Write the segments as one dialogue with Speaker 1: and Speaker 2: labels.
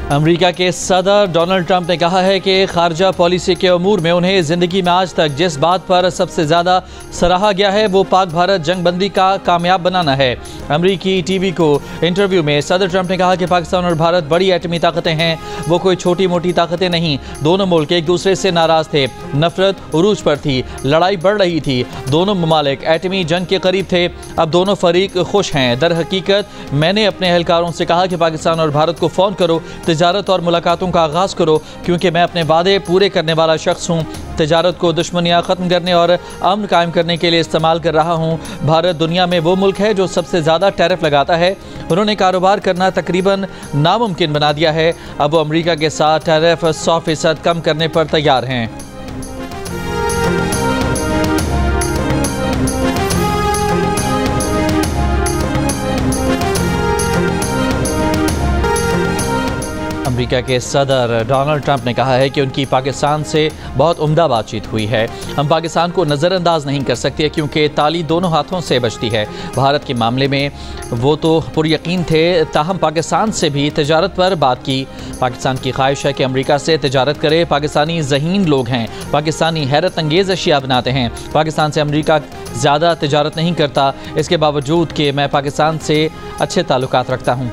Speaker 1: America के सदर Donald Trump ने कहा है कि खारजा पॉलिसी के अमूर में उन्हें ज़िंदगी में आज तक जिस बात पर सबसे ज़्यादा सराहा गया है वो पाक भारत जंगबंदी का कामयाब बनाना है। अमेरिकी टीवी को इंटरव्यू में सदर ट्रंप ने कहा कि पाकिस्तान और भारत बड़ी एटमी ताकतें हैं, वो कोई छोटी मोटी ताकतें नहीं। दोनों मुल्क एक दूसरे से नाराज़ थे, नफरत उरूज पर थी, लड़ाई बढ़ रही थी, दोनों ममालिक एटमी जंग के करीब थे। अब दोनों फरीक खुश हैं। दर हकीकत मैंने अपने एहलकारों से कहा कि पाकिस्तान और भारत को फ़ोन करो, तिजारत और मुलाकातों का आगाज़ करो, क्योंकि मैं अपने वादे पूरे करने वाला शख्स हूँ। तिजारत को दुश्मनियाँ ख़त्म करने और अमन कायम करने के लिए इस्तेमाल कर रहा हूँ। भारत दुनिया में वो मुल्क है जो सबसे ज़्यादा टैरिफ लगाता है। उन्होंने कारोबार करना तकरीबन नामुमकिन बना दिया है। अब वो अमेरिका के साथ टैरिफ 100% कम करने पर तैयार हैं। अमेरिका के सदर डोनाल्ड ट्रंप ने कहा है कि उनकी पाकिस्तान से बहुत उम्दा बातचीत हुई है। हम पाकिस्तान को नज़रअंदाज नहीं कर सकते क्योंकि ताली दोनों हाथों से बजती है। भारत के मामले में वो तो पुरयकीन थे, ताहम पाकिस्तान से भी तिजारत पर बात की। पाकिस्तान की ख्वाहिश है कि अमेरिका से तिजारत करे। पाकिस्तानी ज़हीन लोग हैं, पाकिस्तानी हैरत अंगेज़ अशिया बनाते हैं। पाकिस्तान से अमेरिका ज़्यादा तिजारत नहीं करता, इसके बावजूद कि मैं पाकिस्तान से अच्छे ताल्लुकात रखता हूँ।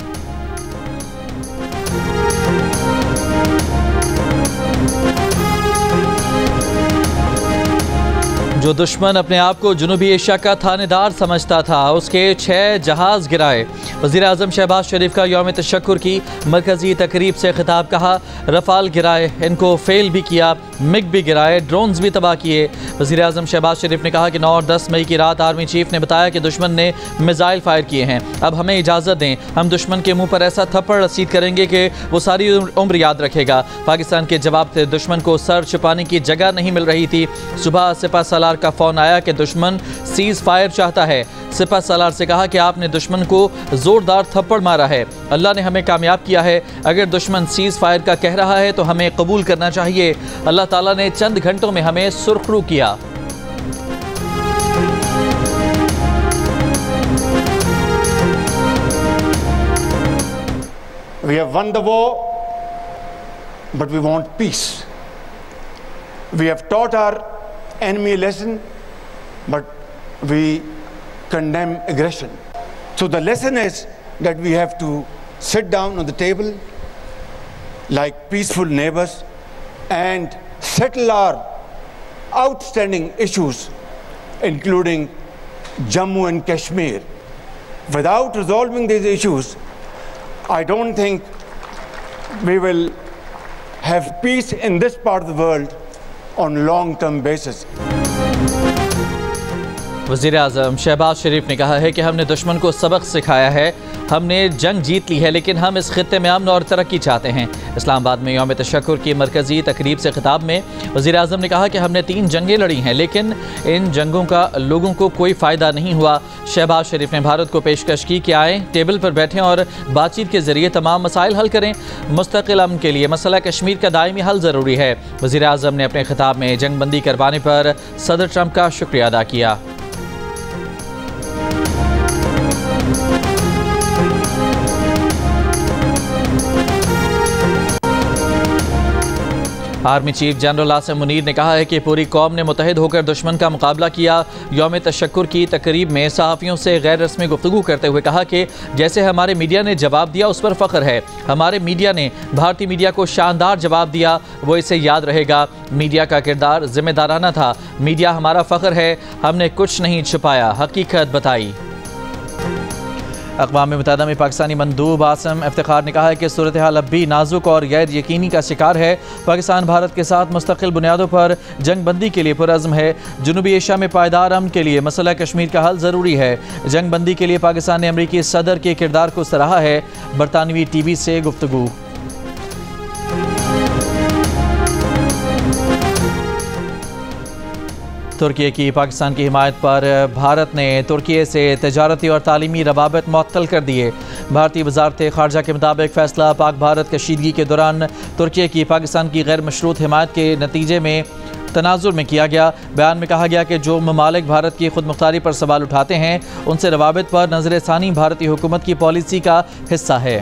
Speaker 1: जो दुश्मन अपने आप को जनूबी एशिया का थानेदार समझता था, उसके 6 जहाज़ गिराए। वज़ीर-ए-आज़म शहबाज शरीफ का यौम तशक्कुर की मरकज़ी तकरीब से खिताब। कहा रफ़ाल गिराए, इनको फेल भी किया, मिग भी गिराए, ड्रोन्स भी तबाह किए। वज़ीर-ए-आज़म शहबाज शरीफ ने कहा कि 9 और 10 मई की रात आर्मी चीफ ने बताया कि दुश्मन ने मिसाइल फायर किए हैं। अब हमें इजाज़त दें, हम दुश्मन के मुँह पर ऐसा थप्पड़ रसीद करेंगे कि वो सारी उम्र याद रखेगा। पाकिस्तान के जवाब से दुश्मन को सर छुपाने की जगह नहीं मिल रही थी। सुबह सिपा सलार का फ़ोन आया कि दुश्मन सीज़ फायर चाहता है। सिपा सलार से कहा कि आपने दुश्मन को ज़ोरदार थप्पड़ मारा है, अल्लाह ने हमें कामयाब किया है। अगर दुश्मन सीज़ फायर का कह रहा है तो हमें कबूल करना चाहिए। अल्लाह ताला ने चंद घंटों में हमें सुरखरू किया।
Speaker 2: We have won the war, but we want peace. We have taught our enemy a lesson, but we condemn aggression. So the lesson is that we have to sit down on the table like peaceful neighbors and settle our outstanding issues, including Jammu and Kashmir. Without resolving these issues, I don't think we will have peace in this part of the world on long-term basis.
Speaker 1: वज़ीर-ए-आज़म शहबाज शरीफ ने कहा है कि हमने दुश्मन को सबक सिखाया है, हमने जंग जीत ली है, लेकिन हम इस खित्ते में अमन और तरक्की चाहते हैं। इस्लामाबाद में यौम तशक्कुर की मरकज़ी तकरीब से खिताब में वज़ीर-ए-आज़म ने कहा कि हमने 3 जंगें लड़ी हैं, लेकिन इन जंगों का लोगों को कोई फ़ायदा नहीं हुआ। शहबाज शरीफ ने भारत को पेशकश की कि आएँ, टेबल पर बैठें और बातचीत के ज़रिए तमाम मसाइल हल करें। मुस्तकिल अमन के लिए मसला कश्मीर का दायमी हल ज़रूरी है। वज़ीर-ए-आज़म ने अपने खिताब में जंगबंदी करवाने पर सदर ट्रंप का शुक्रिया अदा किया। Army chief general Asim Munir ने कहा है कि पूरी कौम ने मुतहिद होकर दुश्मन का मुकाबला किया। यौम तशक्कुर की तकरीब में सहाफ़ियों से गैर रस्मी गुफ्तगू करते हुए कहा कि जैसे हमारे मीडिया ने जवाब दिया उस पर फ़ख्र है। हमारे मीडिया ने भारतीय मीडिया को शानदार जवाब दिया, वो इसे याद रहेगा। मीडिया का किरदार जिम्मेदाराना था। मीडिया हमारा फ़ख्र है, हमने कुछ नहीं छुपाया, हकीकत बताई। अक़वाम मुत्तहिदा में पाकिस्तानी मंदूब आसिम इफ्तिखार ने कहा है कि सूरत हाल अब भी नाजुक और गैर यकीनी का शिकार है। पाकिस्तान भारत के साथ मुस्तकिल बुनियादों पर जंग बंदी के लिए पुरअज़्म है। जनूबी एशिया में पायदार अमन के लिए मसला कश्मीर का हल ज़रूरी है। जंग बंदी के लिए पाकिस्तान ने अमरीकी सदर के किरदार को सराहा है। बरतानवी टीवी से गुफ्तगू। तुर्की की पाकिस्तान की हिमायत पर भारत ने तुर्की से तजारती और तालीमी रवाबित मुअत्तल कर दिए। भारतीय वज़ारत ख़ारजा के मुताबिक फ़ैसला पाक भारत कशीदगी के दौरान तुर्की की पाकिस्तान की गैर मशरूत हिमायत के नतीजे में तनाजुर में किया गया। बयान में कहा गया कि जो ममालिक भारत की खुद मुख्तारी पर सवाल उठाते हैं उनसे रवाबित पर नज़र सानी भारतीय हुकूमत की पॉलिसी का हिस्सा है।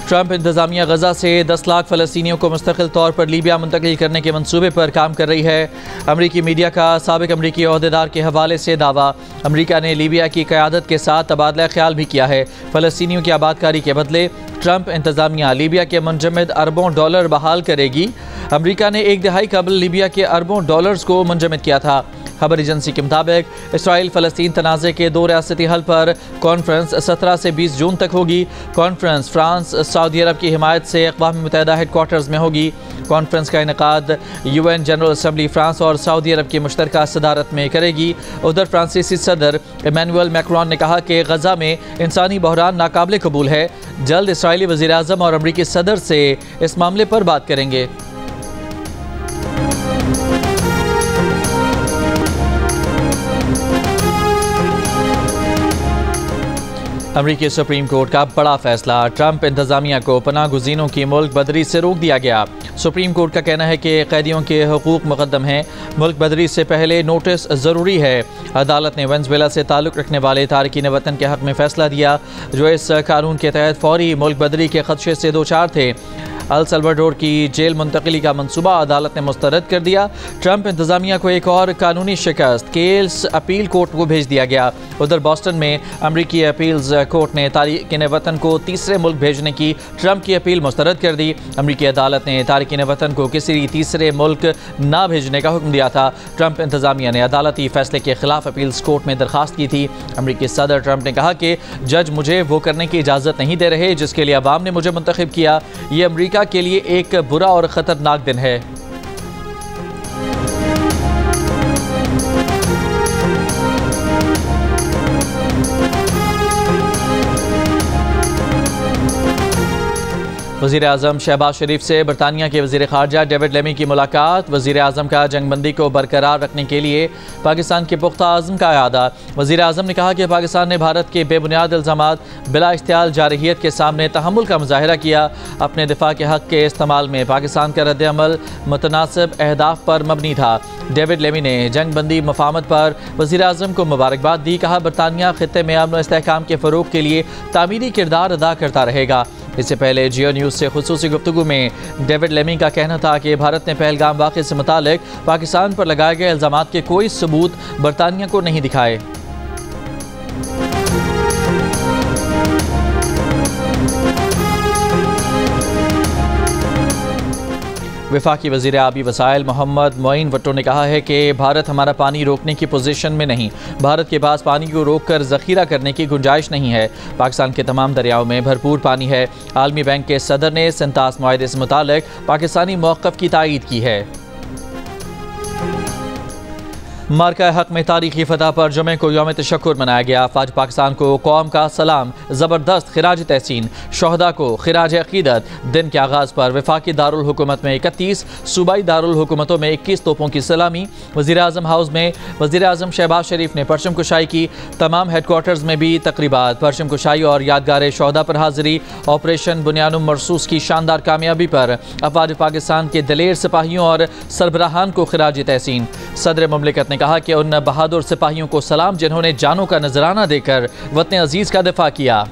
Speaker 1: ट्रंप इंतजामिया गजा से 10 लाख फ़लस्तीनियों को मुस्तकिल तौर पर लीबिया मुंतकिल करने के मंसूबे पर काम कर रही है। अमरीकी मीडिया का साबिक अमरीकी ओहदेदार के हवाले से दावा, अमरीका ने लीबिया की क़यादत के साथ तबादला ख्याल भी किया है। फ़लस्तीनियों की आबादकारी के बदले ट्रंप इंतजामिया लीबिया के मुंजमद अरबों डॉलर बहाल करेगी। अमरीका ने एक दहाई कबल लीबिया के अरबों डॉलर्स को मुंजमद किया था। खबर एजेंसी के मुताबिक इसराइल फ़लस्तीन तनाज़े के 2 रियासती हल पर कॉन्फ्रेंस 17 से 20 जून तक होगी। कॉन्फ्रेंस फ्रांस सऊदी अरब की हिमायत से अक़वाम मुत्तहिदा हेडक्वार्टर्स में होगी। कॉन्फ्रेंस का इनेकाद UN जनरल असम्बली फ्रांस और सऊदी अरब की मुश्तरका सदारत में करेगी। उधर फ्रांसीसी सदर इमैनुअल मैक्रोन ने कहा कि गजा में इंसानी बहरान नाकाबिल कबूल है। जल्द इसराइली वज़ीर आज़म और अमरीकी सदर से इस मामले पर बात करेंगे। अमरीकी सुप्रीम कोर्ट का बड़ा फैसला, ट्रंप इंतजामिया को पनाह गुज़ीनों की मुल्क बदरी से रोक दिया गया। सुप्रीम कोर्ट का कहना है कि कैदियों के हुकूक मुकद्दम हैं, मुल्क बदरी से पहले नोटिस ज़रूरी है। अदालत ने वेनेज़ुएला से ताल्लुक़ रखने वाले तारकीन वतन के हक़ में फ़ैसला दिया जो इस कानून के तहत फ़ौरी मुल्क बदरी के खदशे से दो चार थे। अल सल्वाडोर की जेल मुंतकिली का मंसूबा अदालत ने मुस्तरद कर दिया। ट्रंप इंतजामिया को एक और कानूनी शिकस्त, केस अपील कोर्ट को भेज दिया गया। उधर बॉस्टन में अमरीकी अपील्स कोर्ट ने तारकीन वतन को तीसरे मुल्क भेजने की ट्रंप की अपील मुस्तरद कर दी। अमरीकी अदालत ने तारकीन वतन को किसी तीसरे मुल्क ना भेजने का हुक्म दिया था। ट्रंप इंतजामिया ने अदालती फैसले के खिलाफ अपील्स कोर्ट में दरखास्त की थी। अमरीकी सदर ट्रंप ने कहा कि जज मुझे वो करने की इजाज़त नहीं दे रहे जिसके लिए अवाम ने मुझे मुंतखब किया। ये अमरीका के लिए एक बुरा और ख़तरनाक दिन है। वज़ीर आज़म शहबाज शरीफ से बरतानिया के वज़ीर ख़ारजा डेविड लेमी की मुलाकात। वज़ीर आज़म का जंगबंदी को बरकरार रखने के लिए पाकिस्तान के पुख्ता आज़म का अयादा। वज़ीर आज़म ने कहा कि पाकिस्तान ने भारत के बेबुनियाद इल्ज़ामात बिला इख्तियार जारहियत के सामने तहम्मुल का मुज़ाहिरा किया। अपने दिफा के हक़ के इस्तेमाल में पाकिस्तान का रद्द-ए-अमल मुतनासिब अहदाफ पर मबनी था। डेविड लेमी ने जंगबंदी मफाहमत पर वज़ीर आज़म को मुबारकबाद दी। कहा बरतानिया ख़ित्ते में अमन व इस्तेहकाम के फ़रोग़ के लिए तामीरी किरदार अदा करता रहेगा। इससे पहले जियो न्यूज़ से खुसूसी गुफ्तगू में डेविड लेमी का कहना था कि भारत ने पहलगाम वाक़े से मुतालिक पाकिस्तान पर लगाए गए इल्ज़ामात के कोई सबूत बरतानिया को नहीं दिखाए। वफाकी वज़ीर आबी वसाइल मोहम्मद मोइन भट्टो ने कहा है कि भारत हमारा पानी रोकने की पोजीशन में नहीं, भारत के पास पानी को रोक कर ज़ख़ीरा करने की गुंजाइश नहीं है। पाकिस्तान के तमाम दरियाओं में भरपूर पानी है। आलमी बैंक के सदर ने सेंतास मुआहदे से मुतालिक पाकिस्तानी मौक़िफ़ की तायीद की है। मार्का हक़ में तारीखी फतह पर जुमे को यौम तशक्कुर मनाया गया। आज पाकिस्तान को कौम का सलाम, ज़बरदस्त खिराज तहसीन, शहदा को खिराज अक़ीदत। दिन के आगाज़ पर वफाकी दारुल हुकूमत में 31, सूबाई दारुल हुकूमतों में 21 तोपों की सलामी। वज़ीर आज़म हाउस में वज़ीर आज़म शहबाज शरीफ ने परचम कुशाई की। तमाम हेडक्वार्टर्स में भी तकरीबात, परचम कुशाई और यादगार शहदा पर हाज़िरी। ऑपरेशन बुनियानुम मरसूस की शानदार कामयाबी पर अफ़वाज पाकिस्तान के दलेर सिपाहियों और सरबराहान को खिराज तहसीन। सदर मुमलिकत ने कहा कि उन बहादुर सिपाहियों को सलाम जिन्होंने जानों का नजराना देकर वतन अजीज का दिफा किया।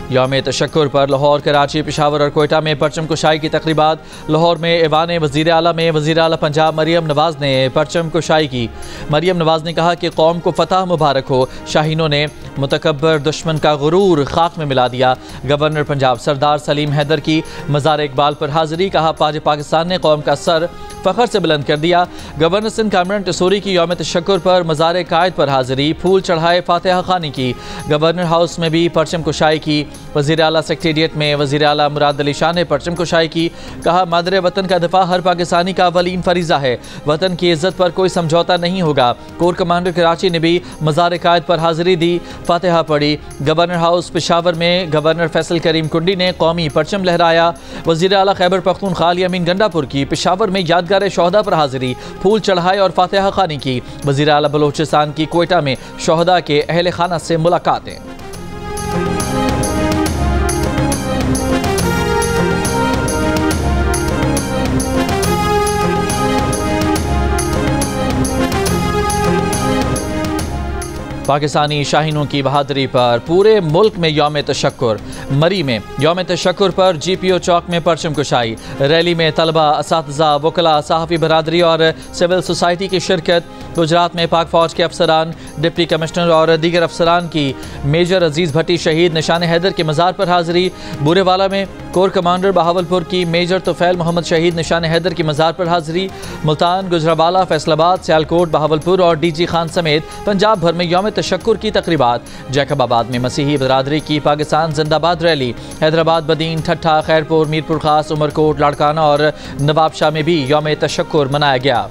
Speaker 1: यौम तशक्कुर पर लाहौर, कराची, पेशावर और कोयटा में परचम कुशाई की तकरीबात। लाहौर में ऐवान वज़ीर आला में वज़ीर आला पंजाब मरियम नवाज़ ने परचम कुशाई की। मरियम नवाज़ ने कहा कि कौम को फतह मुबारक हो। शाहीनों ने मुतकब्बर दुश्मन का गुरूर खाक में मिला दिया। गवर्नर पंजाब सरदार सलीम हैदर की मज़ार इकबाल पर हाज़िरी। कहा पाकिस्तान ने कौम का सर फ़ख्र से बुलंद कर दिया। गवर्नर सिंध कामरान टिसोरी की यौम तशक्कुर पर मज़ार कायद पर हाज़िरी। फूल चढ़ाए फातिहा खानी की। गवर्नर हाउस में भी परचम कुशाई की। वज़ीर आला सेक्रेटेरिएट में वज़ीर आला मुराद अली शाह ने परचम कुशाई की। कहा मादरे वतन का दिफा हर पाकिस्तानी का अवलीन फरीज़ा है। वतन की इज़्ज़त पर कोई समझौता नहीं होगा। कोर कमांडर कराची ने भी मज़ार कायद पर हाज़िरी दी, फातिहा पढ़ी। गवर्नर हाउस पेशावर में गवर्नर फैसल करीम कुंडी ने कौमी परचम लहराया। वज़ीर आला खैबर पख्तूनख्वा अली अमीन गंडापुर की पेशावर में यादगार शहदा पर हाज़िरी, फूल चढ़ाए और फातिहा खानी की। वज़ीर आला बलोचिस्तान की कोयटा में शहदा के अहले खाना से मुलाकातें। पाकिस्तानी शाहीनों की बहादुरी पर पूरे मुल्क में यौम तशक्कुर। मरी में यौम तशक्कुर पर GPO चौक में परचम कुशाई। रैली में तलबा, असातिज़ा, वकला, सहाफ़ी बरादरी और सिविल सोसाइटी की शिरकत। गुजरात में पाक फौज के अफसरान, डिप्टी कमिश्नर और दीगर अफसरान की मेजर अजीज़ भट्टी शहीद निशान हैदर के मज़ार पर हाज़िरी। बूरेवाला में कोर कमांडर बहावलपुर की मेजर तोफैल मोहम्मद शहीद निशान हैदर की मज़ार पर हाज़िरी। मुल्तान, गुजरावाला, फैसलाबाद, सियालकोट, बहावलपुर और DG खान समेत पंजाब भर में यौम तशक्कुर की तकरीबात। जैकबाबाद में मसीही बरादरी की पाकिस्तान जिंदाबाद रैली। हैदराबाद, बदीन, ठट्ठा, खैरपुर, मीरपुर खास, उमरकोट, लाड़काना और नवाबशाह में भी यौम तशक्कुर मनाया गया।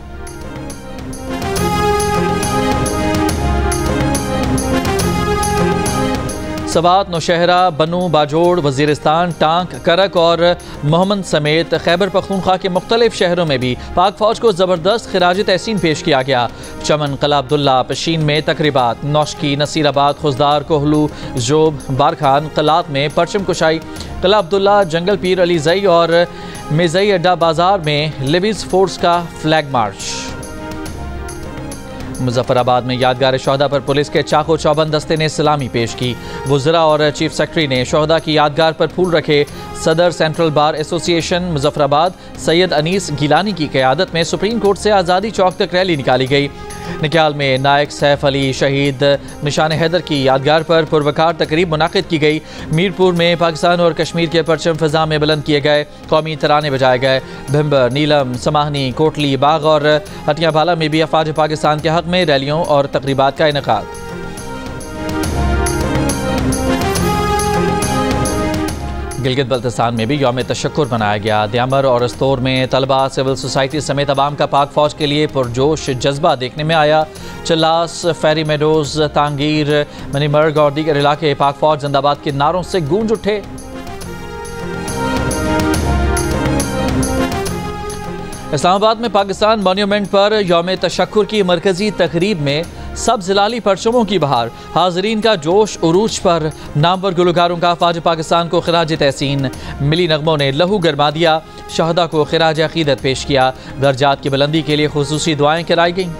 Speaker 1: सवात, नौशहरा, बनू, बाजोड़, वजीरिस्तान, टांक, करक और मोहम्मद समेत खैबर पख्तूनख्वा के मुख्तलिफ शहरों में भी पाक फौज को ज़बरदस्त खिराज तहसीन पेश किया गया। चमन, कला अब्दुल्ला, पशीन में तकरीबात। नौशकी, नसीराबाद, खुजदार, कोहलू, जोब, बारखान, कलात में परचम कुशाई। कला अब्दुल्ला, जंगल पीर, अलीजई और मेजई अड्डा बाजार में लिविस फोर्स का फ्लैग मार्च। मुजफ्फराबाद में यादगार शोहदा पर पुलिस के चाको चौबंद दस्ते ने सलामी पेश की। वज़रा और चीफ सेक्रेटरी ने शोहदा की यादगार पर फूल रखे। सदर central bar association Muzaffarabad Syed Anees Gilani की क़यादत में सुप्रीम कोर्ट से आज़ादी चौक तक रैली निकाली गई। निकाल में नायक सैफ अली शहीद निशान हैदर की यादगार पर पुरवकार तकरीब मुनाकिद की गई। मीरपुर में पाकिस्तान और कश्मीर के परचम फ़िज़ा में बुलंद किए गए। कौमी तराने बजाए गए। भिम्बर, नीलम, समाहनी, कोटली, बाग और हटियाबाला में भी अफवाज पाकिस्तान के हक़ में रैलियों और तकरीबात का इनेकाद। गिलगित बल्तिस्तान में भी यौम तशक्कुर मनाया गया। द्यामर और अस्तोर में तलबा, सिविल सोसाइटी समेत अवाम का पाक फौज के लिए पुरजोश जज्बा देखने में आया। चल्लास, फेरी मेडोज, तांगीर, मनीमर्ग और दीगर इलाके पाक फौज जिंदाबाद के नारों से गूंज उठे। इस्लामाबाद में पाकिस्तान मॉन्यूमेंट पर यौम तशक्कुर की मरकजी तकरीब में सब जिलाली परचमों की बहार। हाज़रीन का जोश उरूज पर। नामवर गुलकारों का फ़ौज पाकिस्तान को खिराज तहसीन। मिली नगमों ने लहू गरमा दिया। शहदा को खिराज अकीदत पेश किया। दर्जात की बुलंदी के लिए खुसूसी दुआएं कराई गईं।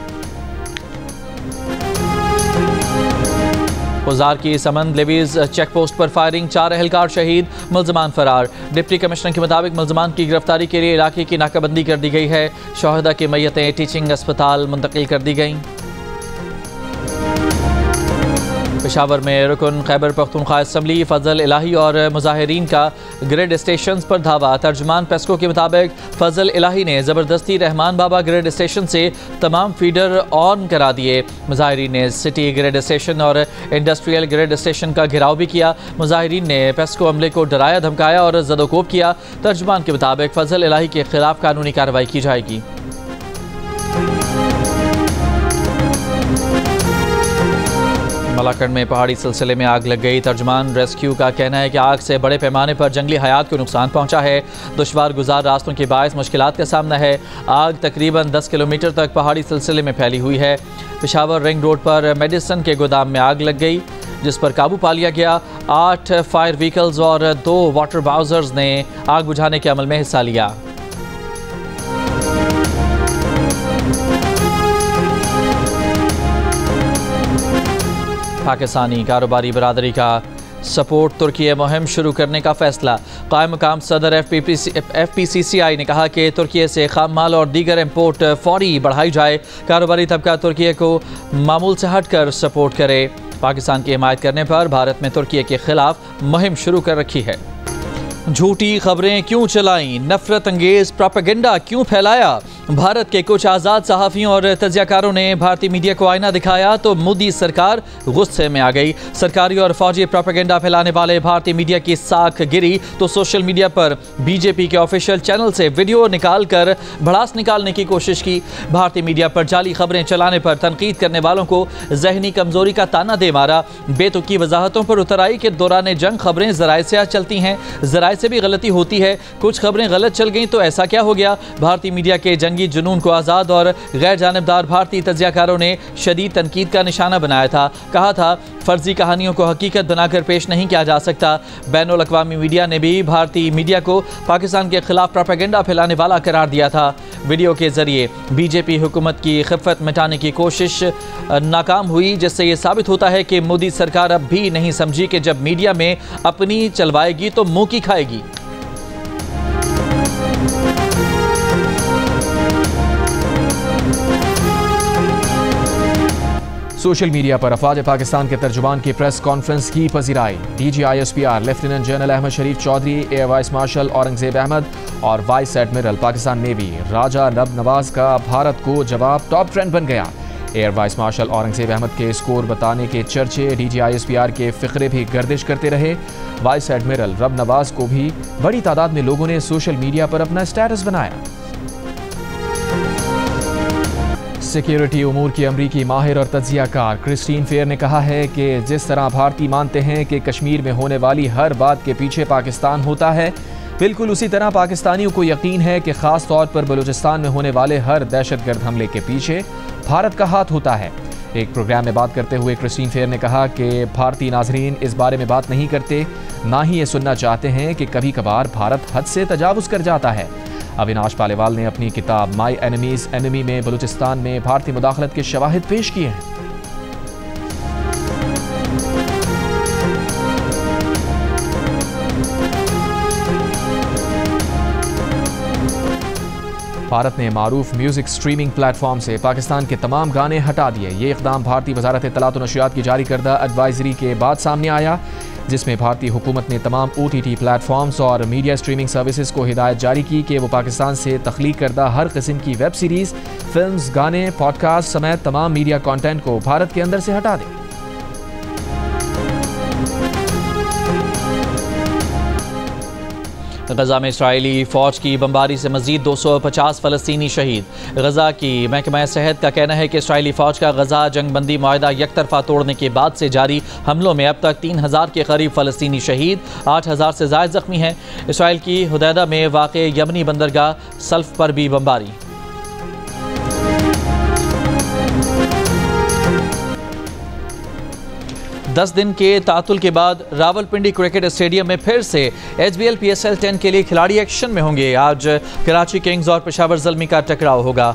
Speaker 1: खुजार की समंद लेवीज चेक पोस्ट पर फायरिंग, 4 एहलकार शहीद, मुल्ज़मान फरार। डिप्टी कमिश्नर के मुताबिक मुल्ज़मान की गिरफ्तारी के लिए इलाके की नाकाबंदी कर दी गई है। शहदा की मैयतें टीचिंग अस्पताल मुंतकिल कर दी गईं। पेशावर में रुकन खैबर पख्तूनख्वा असम्बली फजल इलाही और मुजाहिरीन का ग्रेड स्टेशन पर धावा। तर्जुमान पेस्को के मुताबिक फजल इलाही ने ज़बरदस्ती रहमान बाबा ग्रेड स्टेशन से तमाम फीडर ऑन करा दिए। मुजाहिरीन ने सिटी ग्रेड स्टेशन और इंडस्ट्रियल ग्रेड स्टेशन का घेराव भी किया। मुजाहिरीन ने पेस्को अमले को डराया, धमकाया और ज़दोकोब किया। तर्जुमान के मुताबिक फजल इलाही के खिलाफ कानूनी कार्रवाई की जाएगी। मलाकंड में पहाड़ी सिलसिले में आग लग गई। तर्जुमान रेस्क्यू का कहना है कि आग से बड़े पैमाने पर जंगली हयात को नुकसान पहुंचा है। दुश्वार गुजार रास्तों के बायस मुश्किलात का सामना है। आग तकरीबन 10 किलोमीटर तक पहाड़ी सिलसिले में फैली हुई है। पेशावर रिंग रोड पर मेडिसन के गोदाम में आग लग गई, जिस पर काबू पा लिया गया। 8 फायर व्हीकल्स और 2 वाटर बाउजर्स ने आग बुझाने के अमल में हिस्सा लिया। पाकिस्तानी कारोबारी बरादरी का सपोर्ट तुर्की मुहिम शुरू करने का फैसला। कायम मकाम सदर FPCCI ने कहा कि तुर्की से खाम माल और दीगर इम्पोर्ट फौरी बढ़ाई जाए। कारोबारी तबका तुर्की को मामूल से हटकर सपोर्ट करे। पाकिस्तान की हिमायत करने पर भारत में तुर्की के खिलाफ मुहिम शुरू कर रखी है। झूठी खबरें क्यों चलाई, नफरत अंगेज प्रोपेगेंडा क्यों फैलाया। भारत के कुछ आज़ाद सहाफ़ियों और तजियाकारों ने भारतीय मीडिया को आईना दिखाया तो मोदी सरकार गुस्से में आ गई। सरकारी और फौजी प्रोपेगेंडा फैलाने वाले भारतीय मीडिया की साख गिरी तो सोशल मीडिया पर बीजेपी के ऑफिशियल चैनल से वीडियो निकाल कर भड़ास निकालने की कोशिश की। भारतीय मीडिया पर जाली खबरें चलाने पर तनकीद करने वालों को जहनी कमजोरी का ताना दे मारा। बेतुकी वजाहतों पर उतर आई कि दौरान जंग खबरें ज़राए से चलती हैं, ज़राए से भी गलती होती है। कुछ खबरें गलत चल गई तो ऐसा क्या हो गया। भारतीय मीडिया के जंग जंगी जुनून को आज़ाद और गैर जानिबदार भारतीय तज्जियाकारों ने शदीद तनकीद का निशाना बनाया था। कहा था फर्जी कहानियों को हकीकत बनाकर पेश नहीं किया जा सकता। बैनुल अक़वामी मीडिया ने भी भारतीय मीडिया को पाकिस्तान के खिलाफ प्रोपेगेंडा फैलाने वाला करार दिया था। वीडियो के जरिए बीजेपी हुकूमत की खिफ़त मिटाने की कोशिश नाकाम हुई, जिससे ये साबित होता है कि मोदी सरकार अब भी नहीं समझी कि जब मीडिया में अपनी चलवाएगी तो मुंह की खाएगी।
Speaker 3: सोशल मीडिया पर अफवाज पाकिस्तान के तर्जुमान की प्रेस कॉन्फ्रेंस की पजीराई। DGISPR lieutenant general Ahmed Sharif Chaudhry, air vice marshal Aurangzeb Ahmed और vice admiral Pakistan navy Raja नब नवाज का भारत को जवाब टॉप ट्रेंड बन गया। Air vice marshal Aurangzeb Ahmed के स्कोर बताने के चर्चे DGISPR के फ़िक्रे भी गर्दिश करते रहे। वाइस एडमिरल रब नवाज को भी बड़ी तादाद में लोगों ने सोशल मीडिया पर अपना स्टेटस बनाया। सिक्योरिटी उमूर की अमरीकी माहिर और तज्जियाकार क्रिस्टीन फेयर ने कहा है कि जिस तरह भारतीय मानते हैं कि कश्मीर में होने वाली हर बात के पीछे पाकिस्तान होता है, बिल्कुल उसी तरह पाकिस्तानियों को यकीन है कि ख़ास तौर पर बलूचिस्तान में होने वाले हर दहशतगर्द हमले के पीछे भारत का हाथ होता है। एक प्रोग्राम में बात करते हुए क्रिस्टीन फेयर ने कहा कि भारतीय नाजरीन इस बारे में बात नहीं करते, ना ही ये सुनना चाहते हैं कि कभी कभार भारत हद से तजावुज़ कर जाता है। अविनाश पालेवाल ने अपनी किताब माई एनिमीज़ एनिमी में बलूचिस्तान में भारतीय मुदाखलत के शवाहिद पेश किए हैं। भारत ने मारूफ म्यूजिक स्ट्रीमिंग प्लेटफॉर्म से पाकिस्तान के तमाम गाने हटा दिए। ये इक़दाम भारतीय वज़ारत इत्तलात व नशरियात की जारी करदा एडवाइजरी के बाद सामने आया, जिसमें भारतीय हुकूमत ने तमाम OTT प्लेटफॉर्म्स और मीडिया स्ट्रीमिंग सर्विसेज को हिदायत जारी की कि वो पाकिस्तान से तख्लीक करदा हर किस्म की वेब सीरीज़, फिल्म्स, गाने, पॉडकास्ट समेत तमाम मीडिया कंटेंट को भारत के अंदर से हटा दें।
Speaker 1: गजा में इसराइली फ़ौज की बमबारी से मज़ीद 250 फ़लस्तीनी शहीद। गजा की महकमा सेहत का कहना है कि इसराइली फ़ौज का गजा जंगबंदी मुआहदा यकतरफा तोड़ने के बाद से जारी हमलों में अब तक 3000 के करीब फ़लस्तीनी शहीद, 8000 से ज़ायद ज़ख्मी हैं। इसराइल की हुदैदा में वाक़े यमनी बंदरगाह सल्फ पर भी बमबारी। दस दिन के तातुल के बाद रावलपिंडी क्रिकेट स्टेडियम में फिर से HBL PSL 10 के लिए खिलाड़ी एक्शन में होंगे। आज कराची किंग्स और पेशावर ज़ल्मी का टकराव होगा।